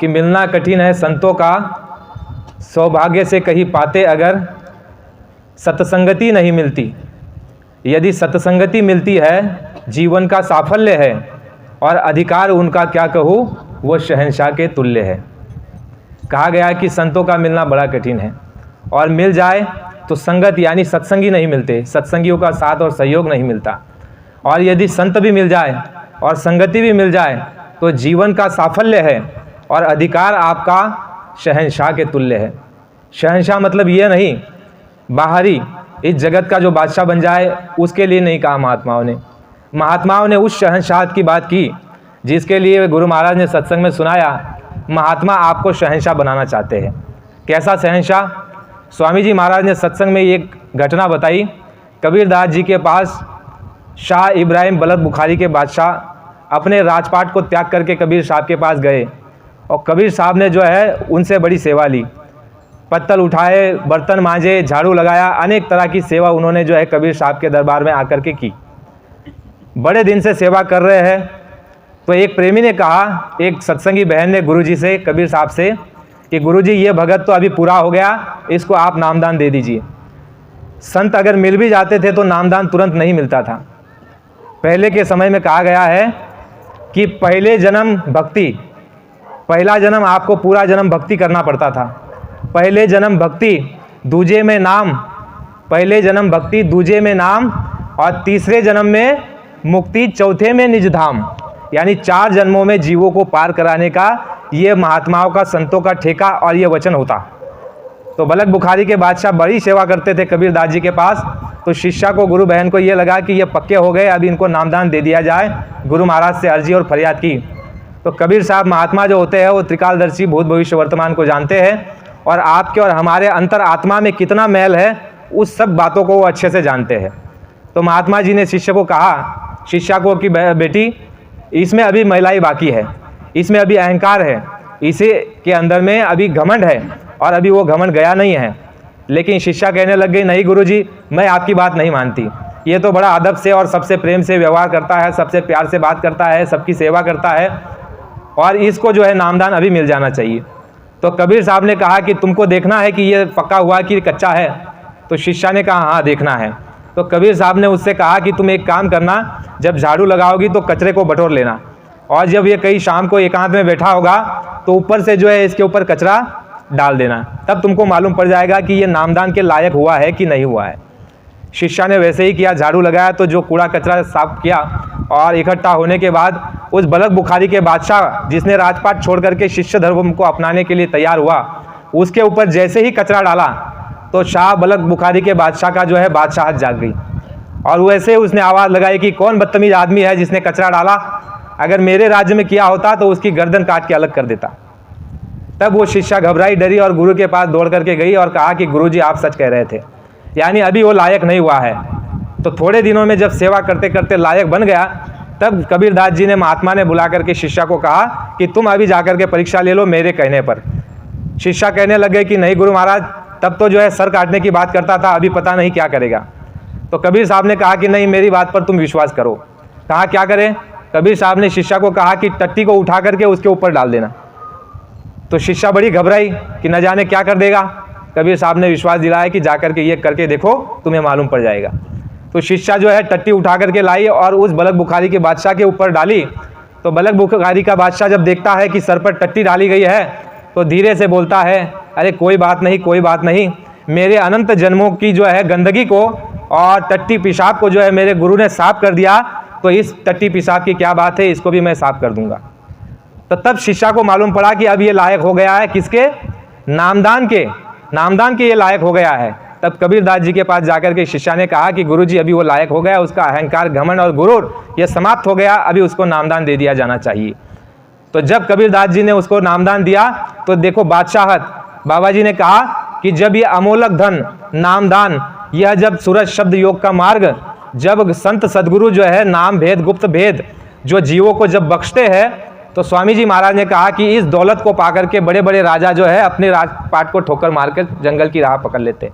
कि मिलना कठिन है संतों का, सौभाग्य से कहीं पाते अगर सत्संगति नहीं मिलती। यदि सत्संगति मिलती है जीवन का साफल्य है, और अधिकार उनका क्या कहूँ वो शहंशाह के तुल्य है। कहा गया है कि संतों का मिलना बड़ा कठिन है, और मिल जाए तो संगत यानी सत्संगी नहीं मिलते, सत्संगियों का साथ और सहयोग नहीं मिलता। और यदि संत भी मिल जाए और संगति भी मिल जाए तो जीवन का साफल्य है और अधिकार आपका शहंशाह के तुल्य है। शहंशाह मतलब ये नहीं बाहरी इस जगत का जो बादशाह बन जाए, उसके लिए नहीं कहा महात्माओं ने। महात्माओं ने उस शहंशाह की बात की जिसके लिए गुरु महाराज ने सत्संग में सुनाया। महात्मा आपको शहंशाह बनाना चाहते हैं। कैसा शहंशाह? स्वामी जी महाराज ने सत्संग में एक घटना बताई। कबीरदास जी के पास शाह इब्राहिम बलख बुखारी के बादशाह अपने राजपाट को त्याग करके कबीर साहब के पास गए, और कबीर साहब ने जो है उनसे बड़ी सेवा ली। पत्तल उठाए, बर्तन मांजे, झाड़ू लगाया, अनेक तरह की सेवा उन्होंने जो है कबीर साहब के दरबार में आकर के की। बड़े दिन से सेवा कर रहे हैं। तो एक प्रेमी ने कहा, एक सत्संगी बहन ने गुरुजी से, कबीर साहब से, कि गुरुजी ये भगत तो अभी पूरा हो गया, इसको आप नामदान दे दीजिए। संत अगर मिल भी जाते थे तो नामदान तुरंत नहीं मिलता था। पहले के समय में कहा गया है कि पहले जन्म भक्ति, पहला जन्म आपको पूरा जन्म भक्ति करना पड़ता था। पहले जन्म भक्ति, दूजे में नाम, पहले जन्म भक्ति, दूजे में नाम, और तीसरे जन्म में मुक्ति, चौथे में निज धाम। यानी 4 जन्मों में जीवों को पार कराने का ये महात्माओं का, संतों का ठेका और ये वचन होता। तो बलख बुखारी के बादशाह बड़ी सेवा करते थे कबीरदास जी के पास। तो शिष्या को, गुरु बहन को ये लगा कि ये पक्के हो गए, अभी इनको नामदान दे दिया जाए। गुरु महाराज से अर्जी और फरियाद की। तो कबीर साहब महात्मा जो होते हैं वो त्रिकालदर्शी, भूत भविष्य वर्तमान को जानते हैं, और आपके और हमारे अंतर आत्मा में कितना मैल है उस सब बातों को वो अच्छे से जानते हैं। तो महात्मा जी ने शिष्य को कहा, शिष्या को, कि बेटी इसमें अभी महिलाई बाकी है, इसमें अभी अहंकार है, इसे के अंदर में अभी घमंड है, और अभी वो घमंड गया नहीं है। लेकिन शिष्या कहने लग गई, नहीं गुरुजी, मैं आपकी बात नहीं मानती। ये तो बड़ा अदब से और सबसे प्रेम से व्यवहार करता है, सबसे प्यार से बात करता है, सबकी सेवा करता है, और इसको जो है नामदान अभी मिल जाना चाहिए। तो कबीर साहब ने कहा कि तुमको देखना है कि ये पक्का हुआ कि कच्चा है? तो शिष्या ने कहा हाँ देखना है। तो कबीर साहब ने उससे कहा कि तुम एक काम करना, जब झाड़ू लगाओगी तो कचरे को बटोर लेना, और जब ये कहीं शाम को एकांत में बैठा होगा तो ऊपर से जो है इसके ऊपर कचरा डाल देना, तब तुमको मालूम पड़ जाएगा कि ये नामदान के लायक हुआ है कि नहीं हुआ है। शिष्या ने वैसे ही किया, झाड़ू लगाया तो जो कूड़ा कचरा साफ किया, और इकट्ठा होने के बाद उस बलख बुखारी के बादशाह जिसने राजपाट छोड़ करके शिष्य धर्म को अपनाने के लिए तैयार हुआ, उसके ऊपर जैसे ही कचरा डाला तो शाह बलख बुखारी के बादशाह का जो है बादशाहत जाग गई। और वैसे उसने आवाज़ लगाई कि कौन बदतमीज आदमी है जिसने कचरा डाला, अगर मेरे राज्य में किया होता तो उसकी गर्दन काट के अलग कर देता। तब वो शिष्या घबराई, डरी, और गुरु के पास दौड़ करके गई और कहा कि गुरुजी आप सच कह रहे थे, यानी अभी वो लायक नहीं हुआ है। तो थोड़े दिनों में जब सेवा करते करते लायक बन गया, तब कबीरदास जी ने, महात्मा ने बुला करके शिष्या को कहा कि तुम अभी जाकर के परीक्षा ले लो मेरे कहने पर। शिष्या कहने लगे कि नहीं गुरु महाराज, तब तो जो है सर काटने की बात करता था, अभी पता नहीं क्या करेगा। तो कबीर साहब ने कहा कि नहीं, मेरी बात पर तुम विश्वास करो। कहा क्या करें? कबीर साहब ने शिष्या को कहा कि टट्टी को उठा करके उसके ऊपर डाल देना। तो शिष्या बड़ी घबराई कि न जाने क्या कर देगा। कबीर साहब ने विश्वास दिलाया कि जाकर के ये करके देखो, तुम्हें मालूम पड़ जाएगा। तो शिष्या जो है टट्टी उठा करके लाई और उस बलख बुखारी के बादशाह के ऊपर डाली। तो बलख बुखारी का बादशाह जब देखता है कि सर पर टट्टी डाली गई है तो धीरे से बोलता है, अरे कोई बात नहीं, कोई बात नहीं, मेरे अनंत जन्मों की जो है गंदगी को और टट्टी पेशाब को जो है मेरे गुरु ने साफ कर दिया, तो इस टट्टी पेशाब की क्या बात है, इसको भी मैं साफ कर दूंगा। तो तब शिष्या को मालूम पड़ा कि अब ये लायक हो गया है, किसके? नामदान के, नामदान के ये लायक हो गया है। तब कबीरदास जी के पास जाकर के शिष्या ने कहा कि गुरुजी अभी वो लायक हो गया, उसका अहंकार, घमंड और गुरूर ये समाप्त हो गया, अभी उसको नामदान दे दिया जाना चाहिए। तो जब कबीरदास जी ने उसको नामदान दिया तो देखो बादशाहत, बाबा जी ने कहा कि जब ये अमोलक धन नामदान, यह जब सूरज शब्द योग का मार्ग, जब संत सदगुरु जो है नाम भेद गुप्त भेद जो जीवों को जब बख्शते हैं, तो स्वामी जी महाराज ने कहा कि इस दौलत को पाकर के बड़े बड़े राजा जो है अपने राजपाट को ठोकर मार कर जंगल की राह पकड़ लेते।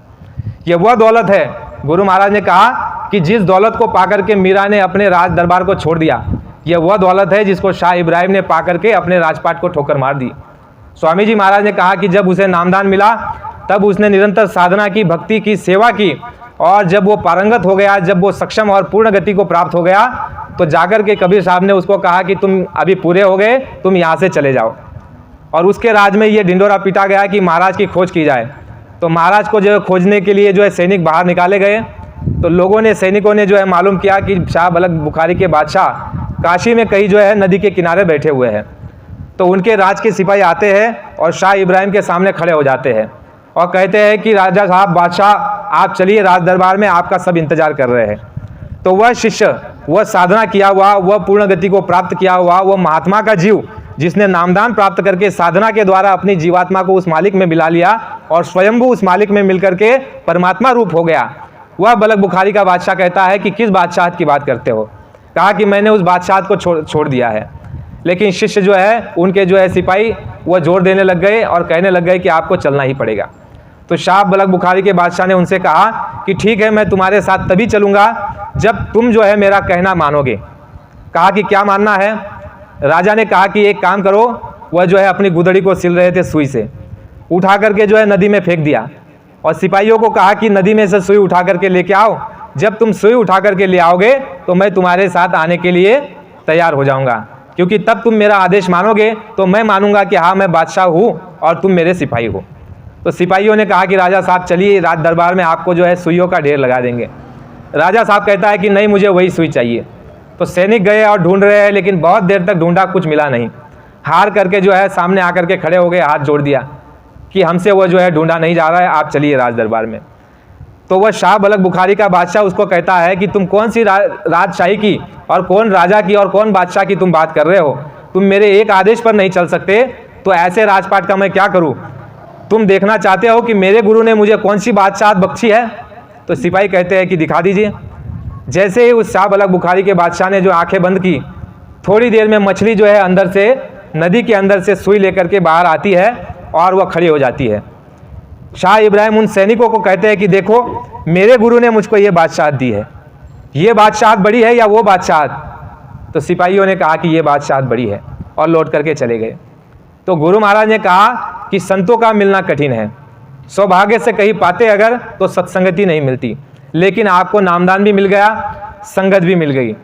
ये वह दौलत है, गुरु महाराज ने कहा कि जिस दौलत को पाकर के मीरा ने अपने राज दरबार को छोड़ दिया, यह वह दौलत है जिसको शाह इब्राहिम ने पाकर के अपने राजपाट को ठोकर मार दी। स्वामी जी महाराज ने कहा कि जब उसे नामदान मिला तब उसने निरंतर साधना की, भक्ति की, सेवा की, और जब वो पारंगत हो गया, जब वो सक्षम और पूर्ण गति को प्राप्त हो गया, तो जाकर के कबीर साहब ने उसको कहा कि तुम अभी पूरे हो गए, तुम यहाँ से चले जाओ। और उसके राज में ये ढिंडोरा पीटा गया कि महाराज की खोज की जाए। तो महाराज को जो है खोजने के लिए जो है सैनिक बाहर निकाले गए। तो सैनिकों ने जो है मालूम किया कि शाह बलख बुखारी के बादशाह काशी में कहीं जो है नदी के किनारे बैठे हुए हैं। तो उनके राज के सिपाही आते हैं और शाह इब्राहिम के सामने खड़े हो जाते हैं और कहते हैं कि राजा साहब, बादशाह, आप चलिए, राज दरबार में आपका सब इंतजार कर रहे हैं। तो वह शिष्य, वह साधना किया हुआ, वह पूर्ण गति को प्राप्त किया हुआ, वह महात्मा का जीव जिसने नामदान प्राप्त करके साधना के द्वारा अपनी जीवात्मा को उस मालिक में मिला लिया और स्वयंभू उस मालिक में मिलकर के परमात्मा रूप हो गया, वह बलख बुखारी का बादशाह कहता है कि किस बादशाह की बात करते हो? कहा कि मैंने उस बादशाह को छोड़ दिया है। लेकिन शिष्य जो है, उनके जो है सिपाही, वह जोर देने लग गए और कहने लग गए कि आपको चलना ही पड़ेगा। तो शाह बलख बुखारी के बादशाह ने उनसे कहा कि ठीक है, मैं तुम्हारे साथ तभी चलूँगा जब तुम जो है मेरा कहना मानोगे। कहा कि क्या मानना है? राजा ने कहा कि एक काम करो, वह जो है अपनी गुदड़ी को सिल रहे थे सुई से, उठा करके जो है नदी में फेंक दिया और सिपाहियों को कहा कि नदी में से सुई उठा करके लेके आओ। जब तुम सुई उठा करके ले आओगे तो मैं तुम्हारे साथ आने के लिए तैयार हो जाऊंगा, क्योंकि तब तुम मेरा आदेश मानोगे तो मैं मानूंगा कि हाँ, मैं बादशाह हूँ और तुम मेरे सिपाही हो। तो सिपाहियों ने कहा कि राजा साहब चलिए, राज दरबार में आपको जो है सुइयों का ढेर लगा देंगे। राजा साहब कहता है कि नहीं, मुझे वही सुई चाहिए। तो सैनिक गए और ढूंढ रहे हैं, लेकिन बहुत देर तक ढूंढा, कुछ मिला नहीं। हार करके जो है सामने आकर के खड़े हो गए, हाथ जोड़ दिया कि हमसे वो जो है ढूंढा नहीं जा रहा है, आप चलिए राज दरबार में। तो वह शाह बलख बुखारी का बादशाह उसको कहता है कि तुम कौन सी राजशाही की और कौन राजा की और कौन बादशाह की तुम बात कर रहे हो? तुम मेरे एक आदेश पर नहीं चल सकते, तो ऐसे राजपाट का मैं क्या करूं? तुम देखना चाहते हो कि मेरे गुरु ने मुझे कौन सी बादशाहत बख्शी है? तो सिपाही कहते हैं कि दिखा दीजिए। जैसे ही उस शाह बलख बुखारी के बादशाह ने जो आंखें बंद की, थोड़ी देर में मछली जो है अंदर से, नदी के अंदर से सुई लेकर के बाहर आती है और वह खड़ी हो जाती है। शाह इब्राहिम उन सैनिकों को कहते हैं कि देखो, मेरे गुरु ने मुझको ये बादशाहत दी है, ये बादशाहत बड़ी है या वो बादशाहत? तो सिपाहियों ने कहा कि ये बादशाहत बड़ी है और लौट करके चले गए। तो गुरु महाराज ने कहा कि संतों का मिलना कठिन है, सौभाग्य से कहीं पाते अगर तो सत्संगति नहीं मिलती। लेकिन आपको नामदान भी मिल गया, संगत भी मिल गई।